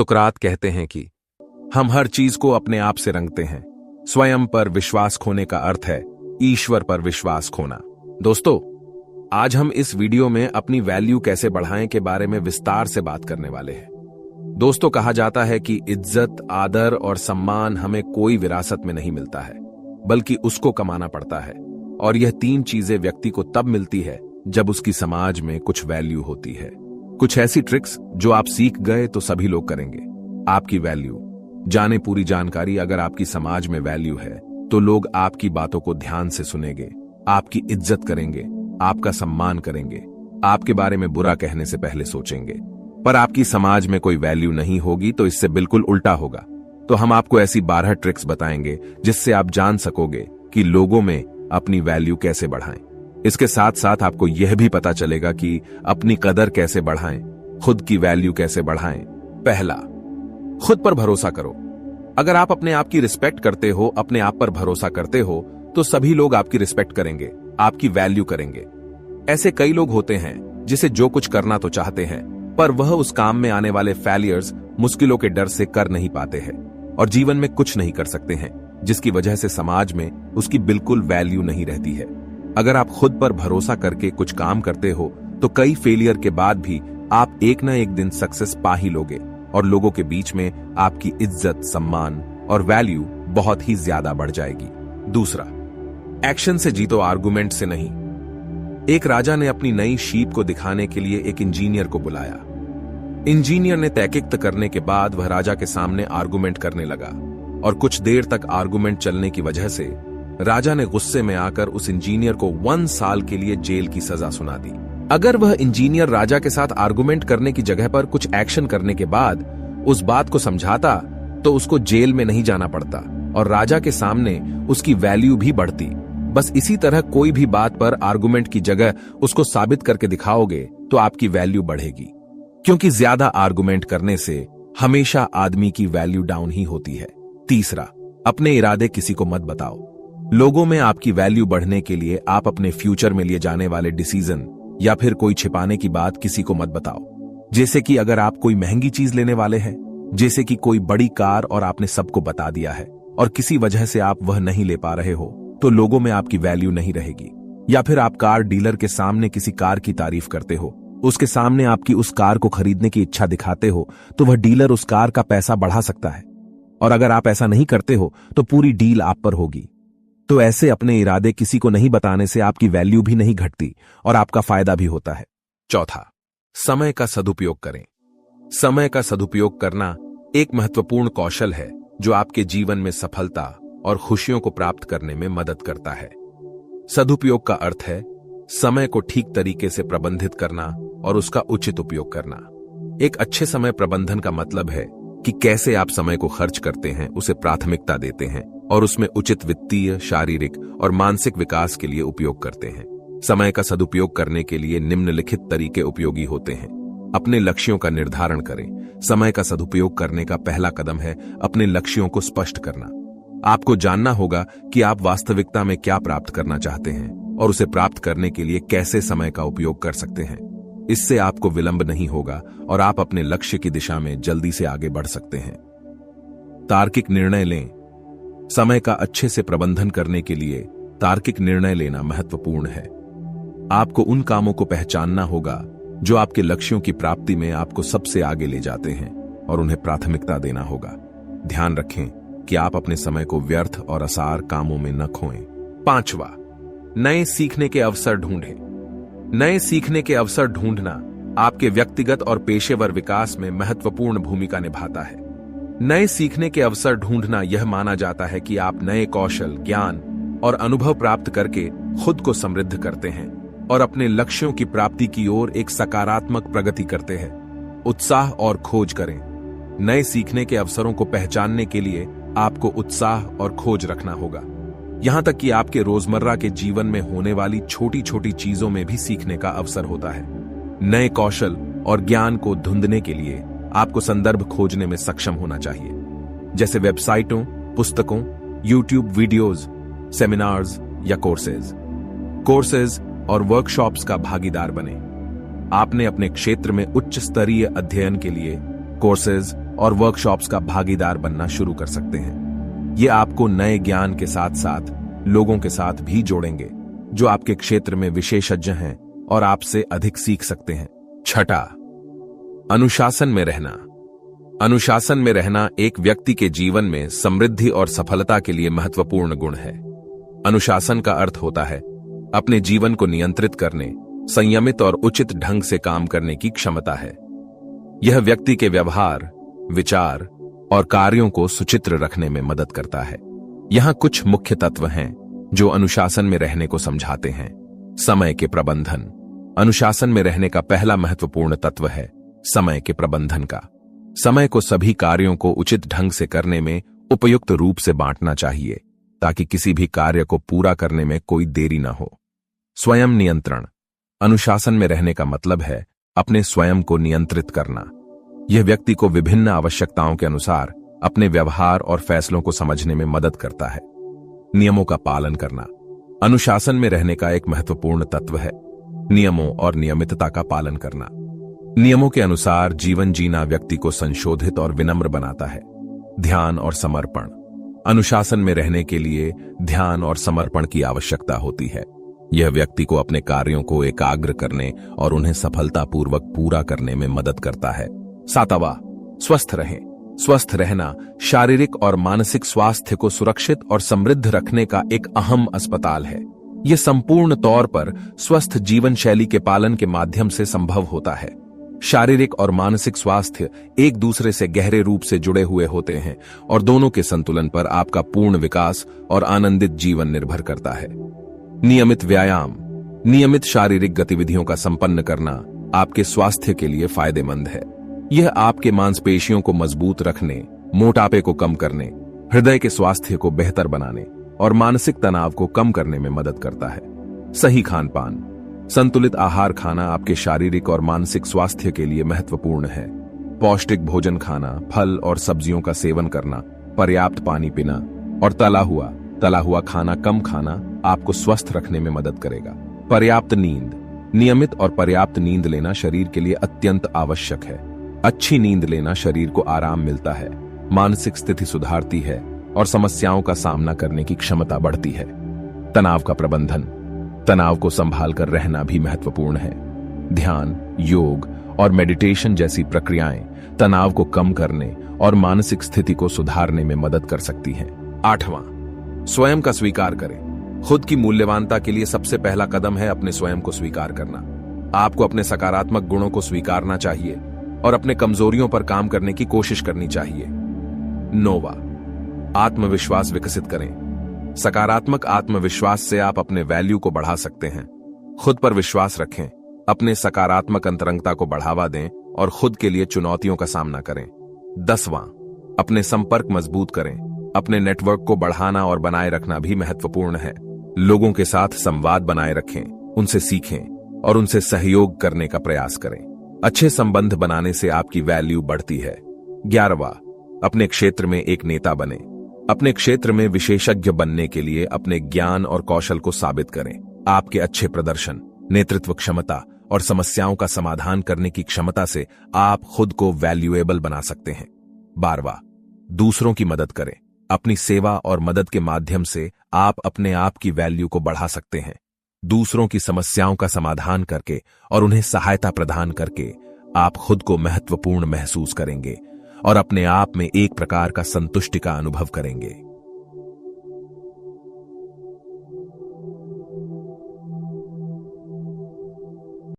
सुकरात कहते हैं कि हम हर चीज को अपने आप से रंगते हैं। स्वयं पर विश्वास खोने का अर्थ है ईश्वर पर विश्वास खोना। दोस्तों, आज हम इस वीडियो में अपनी वैल्यू कैसे बढ़ाएं के बारे में विस्तार से बात करने वाले हैं। दोस्तों, कहा जाता है कि इज्जत, आदर और सम्मान हमें कोई विरासत में नहीं मिलता है, बल्कि उसको कमाना पड़ता है। और यह तीन चीजें व्यक्ति को तब मिलती है जब उसकी समाज में कुछ वैल्यू होती है। कुछ ऐसी ट्रिक्स जो आप सीख गए तो सभी लोग करेंगे। आपकी वैल्यू जाने पूरी जानकारी। अगर आपकी समाज में वैल्यू है तो लोग आपकी बातों को ध्यान से सुनेंगे, आपकी इज्जत करेंगे, आपका सम्मान करेंगे, आपके बारे में बुरा कहने से पहले सोचेंगे। पर आपकी समाज में कोई वैल्यू नहीं होगी तो इससे बिल्कुल उल्टा होगा। तो हम आपको ऐसी 12 ट्रिक्स बताएंगे जिससे आप जान सकोगे कि लोगों में अपनी वैल्यू कैसे बढ़ाएं। इसके साथ साथ आपको यह भी पता चलेगा कि अपनी कदर कैसे बढ़ाएं, खुद की वैल्यू कैसे बढ़ाएं। पहला, खुद पर भरोसा करो। अगर आप अपने आप की रिस्पेक्ट करते हो, अपने आप पर भरोसा करते हो, तो सभी लोग आपकी रिस्पेक्ट करेंगे, आपकी वैल्यू करेंगे। ऐसे कई लोग होते हैं जिसे जो कुछ करना तो चाहते हैं, पर वह उस काम में आने वाले फेलियर्स, मुश्किलों के डर से कर नहीं पाते हैं और जीवन में कुछ नहीं कर सकते हैं, जिसकी वजह से समाज में उसकी बिल्कुल वैल्यू नहीं रहती है। अगर आप खुद पर भरोसा करके कुछ काम करते हो तो कई फेलियर के बाद भी आप एक न एक दिन सक्सेस पा ही लोगे और लोगों के बीच में आपकी इज्जत, सम्मान और वैल्यू बहुत ही ज्यादा बढ़ जाएगी। दूसरा, एक्शन से जीतो, आर्गुमेंट से नहीं। एक राजा ने अपनी नई शीप को दिखाने के लिए एक इंजीनियर को बुलाया। इंजीनियर ने तहकीक करने के बाद वह राजा के सामने आर्गुमेंट करने लगा और कुछ देर तक आर्गुमेंट चलने की वजह से राजा ने गुस्से में आकर उस इंजीनियर को 1 साल के लिए जेल की सजा सुना दी। अगर वह इंजीनियर राजा के साथ आर्गुमेंट करने की जगह पर कुछ एक्शन करने के बाद उस बात को समझाता तो उसको जेल में नहीं जाना पड़ता और राजा के सामने उसकी वैल्यू भी बढ़ती। बस इसी तरह कोई भी बात पर आर्गुमेंट की जगह उसको साबित करके दिखाओगे तो आपकी वैल्यू बढ़ेगी, क्योंकि ज्यादा आर्गुमेंट करने से हमेशा आदमी की वैल्यू डाउन ही होती है। तीसरा, अपने इरादे किसी को मत बताओ। लोगों में आपकी वैल्यू बढ़ने के लिए आप अपने फ्यूचर में लिए जाने वाले डिसीजन या फिर कोई छिपाने की बात किसी को मत बताओ। जैसे कि अगर आप कोई महंगी चीज लेने वाले हैं, जैसे कि कोई बड़ी कार, और आपने सबको बता दिया है और किसी वजह से आप वह नहीं ले पा रहे हो, तो लोगों में आपकी वैल्यू नहीं रहेगी। या फिर आप कार डीलर के सामने किसी कार की तारीफ करते हो, उसके सामने आपकी उस कार को खरीदने की इच्छा दिखाते हो, तो वह डीलर उस कार का पैसा बढ़ा सकता है। और अगर आप ऐसा नहीं करते हो तो पूरी डील आप पर होगी। तो ऐसे अपने इरादे किसी को नहीं बताने से आपकी वैल्यू भी नहीं घटती और आपका फायदा भी होता है। चौथा, समय का सदुपयोग करें। समय का सदुपयोग करना एक महत्वपूर्ण कौशल है जो आपके जीवन में सफलता और खुशियों को प्राप्त करने में मदद करता है। सदुपयोग का अर्थ है समय को ठीक तरीके से प्रबंधित करना और उसका उचित उपयोग करना। एक अच्छे समय प्रबंधन का मतलब है कि कैसे आप समय को खर्च करते हैं, उसे प्राथमिकता देते हैं और उसमें उचित वित्तीय, शारीरिक और मानसिक विकास के लिए उपयोग करते हैं। समय का सदुपयोग करने के लिए निम्नलिखित तरीके उपयोगी होते हैं। अपने लक्ष्यों का निर्धारण करें। समय का सदुपयोग करने का पहला कदम है अपने लक्ष्यों को स्पष्ट करना। आपको जानना होगा कि आप वास्तविकता में क्या प्राप्त करना चाहते हैं और उसे प्राप्त करने के लिए कैसे समय का उपयोग कर सकते हैं। इससे आपको विलंब नहीं होगा और आप अपने लक्ष्य की दिशा में जल्दी से आगे बढ़ सकते हैं। तार्किक निर्णय लें। समय का अच्छे से प्रबंधन करने के लिए तार्किक निर्णय लेना महत्वपूर्ण है। आपको उन कामों को पहचानना होगा जो आपके लक्ष्यों की प्राप्ति में आपको सबसे आगे ले जाते हैं और उन्हें प्राथमिकता देना होगा। ध्यान रखें कि आप अपने समय को व्यर्थ और असार कामों में न खोएं। पांचवा, नए सीखने के अवसर ढूंढें। नए सीखने के अवसर ढूंढना आपके व्यक्तिगत और पेशेवर विकास में महत्वपूर्ण भूमिका निभाता है। नए सीखने के अवसर ढूंढना यह माना जाता है कि आप नए कौशल, ज्ञान और अनुभव प्राप्त करके खुद को समृद्ध करते हैं और अपने लक्ष्यों की प्राप्ति की ओर एक सकारात्मक प्रगति करते हैं। उत्साह और खोज करें। नए सीखने के अवसरों को पहचानने के लिए आपको उत्साह और खोज रखना होगा। यहां तक कि आपके रोजमर्रा के जीवन में होने वाली छोटी छोटी चीजों में भी सीखने का अवसर होता है। नए कौशल और ज्ञान को ढूंढने के लिए आपको संदर्भ खोजने में सक्षम होना चाहिए, जैसे वेबसाइटों, पुस्तकों, यूट्यूब वीडियोज, सेमिनार्स या कोर्सेज और वर्कशॉप्स का भागीदार बने। आपने अपने क्षेत्र में उच्च स्तरीय अध्ययन के लिए कोर्सेज और वर्कशॉप्स का भागीदार बनना शुरू कर सकते हैं। ये आपको नए ज्ञान के साथ साथ लोगों के साथ भी जोड़ेंगे जो आपके क्षेत्र में विशेषज्ञ हैं और आपसे अधिक सीख सकते हैं। छठा, अनुशासन में रहना। अनुशासन में रहना एक व्यक्ति के जीवन में समृद्धि और सफलता के लिए महत्वपूर्ण गुण है। अनुशासन का अर्थ होता है अपने जीवन को नियंत्रित करने, संयमित और उचित ढंग से काम करने की क्षमता है। यह व्यक्ति के व्यवहार, विचार और कार्यों को सुचित्र रखने में मदद करता है। यहां कुछ मुख्य तत्व हैं जो अनुशासन में रहने को समझाते हैं। समय के प्रबंधन। अनुशासन में रहने का पहला महत्वपूर्ण तत्व है समय के प्रबंधन का। समय को सभी कार्यों को उचित ढंग से करने में उपयुक्त रूप से बांटना चाहिए ताकि किसी भी कार्य को पूरा करने में कोई देरी न हो। स्वयं नियंत्रण। अनुशासन में रहने का मतलब है अपने स्वयं को नियंत्रित करना। यह व्यक्ति को विभिन्न आवश्यकताओं के अनुसार अपने व्यवहार और फैसलों को समझने में मदद करता है। नियमों का पालन करना। अनुशासन में रहने का एक महत्वपूर्ण तत्व है नियमों और नियमितता का पालन करना। नियमों के अनुसार जीवन जीना व्यक्ति को संशोधित और विनम्र बनाता है। ध्यान और समर्पण। अनुशासन में रहने के लिए ध्यान और समर्पण की आवश्यकता होती है। यह व्यक्ति को अपने कार्यों को एकाग्र करने और उन्हें सफलतापूर्वक पूरा करने में मदद करता है। सातवां, स्वस्थ रहें। स्वस्थ रहना शारीरिक और मानसिक स्वास्थ्य को सुरक्षित और समृद्ध रखने का एक अहम अस्पताल है। यह संपूर्ण तौर पर स्वस्थ जीवन शैली के पालन के माध्यम से संभव होता है। शारीरिक और मानसिक स्वास्थ्य एक दूसरे से गहरे रूप से जुड़े हुए होते हैं और दोनों के संतुलन पर आपका पूर्ण विकास और आनंदित जीवन निर्भर करता है। नियमित व्यायाम। नियमित शारीरिक गतिविधियों का संपन्न करना आपके स्वास्थ्य के लिए फायदेमंद है। यह आपके मांसपेशियों को मजबूत रखने, मोटापे को कम करने, हृदय के स्वास्थ्य को बेहतर बनाने और मानसिक तनाव को कम करने में मदद करता है। सही खान-पान। संतुलित आहार खाना आपके शारीरिक और मानसिक स्वास्थ्य के लिए महत्वपूर्ण है। पौष्टिक भोजन खाना, फल और सब्जियों का सेवन करना, पर्याप्त पानी पीना और तला हुआ खाना कम खाना आपको स्वस्थ रखने में मदद करेगा। पर्याप्त नींद। नियमित और पर्याप्त नींद लेना शरीर के लिए अत्यंत आवश्यक है। अच्छी नींद लेना शरीर को आराम मिलता है, मानसिक स्थिति सुधारती है और समस्याओं का सामना करने की क्षमता बढ़ती है। तनाव का प्रबंधन। तनाव को संभाल कर रहना भी महत्वपूर्ण है। ध्यान, योग और मेडिटेशन जैसी प्रक्रियाएं तनाव को कम करने और मानसिक स्थिति को सुधारने में मदद कर सकती हैं। आठवां, स्वयं का स्वीकार करें। खुद की मूल्यवानता के लिए सबसे पहला कदम है अपने स्वयं को स्वीकार करना। आपको अपने सकारात्मक गुणों को स्वीकारना चाहिए और अपने कमजोरियों पर काम करने की कोशिश करनी चाहिए। नौवां, आत्मविश्वास विकसित करें। सकारात्मक आत्मविश्वास से आप अपने वैल्यू को बढ़ा सकते हैं। खुद पर विश्वास रखें, अपने सकारात्मक अंतरंगता को बढ़ावा दें और खुद के लिए चुनौतियों का सामना करें। 10वां, अपने संपर्क मजबूत करें। अपने नेटवर्क को बढ़ाना और बनाए रखना भी महत्वपूर्ण है। लोगों के साथ संवाद बनाए रखें, उनसे सीखें और उनसे सहयोग करने का प्रयास करें। अच्छे संबंध बनाने से आपकी वैल्यू बढ़ती है। 11वां, अपने क्षेत्र में एक नेता बने। अपने क्षेत्र में विशेषज्ञ बनने के लिए अपने ज्ञान और कौशल को साबित करें। आपके अच्छे प्रदर्शन, नेतृत्व क्षमता और समस्याओं का समाधान करने की क्षमता से आप खुद को वैल्यूएबल बना सकते हैं। 12वां, दूसरों की मदद करें। अपनी सेवा और मदद के माध्यम से आप अपने आप की वैल्यू को बढ़ा सकते हैं। दूसरों की समस्याओं का समाधान करके और उन्हें सहायता प्रदान करके आप खुद को महत्वपूर्ण महसूस करेंगे और अपने आप में एक प्रकार का संतुष्टि का अनुभव करेंगे।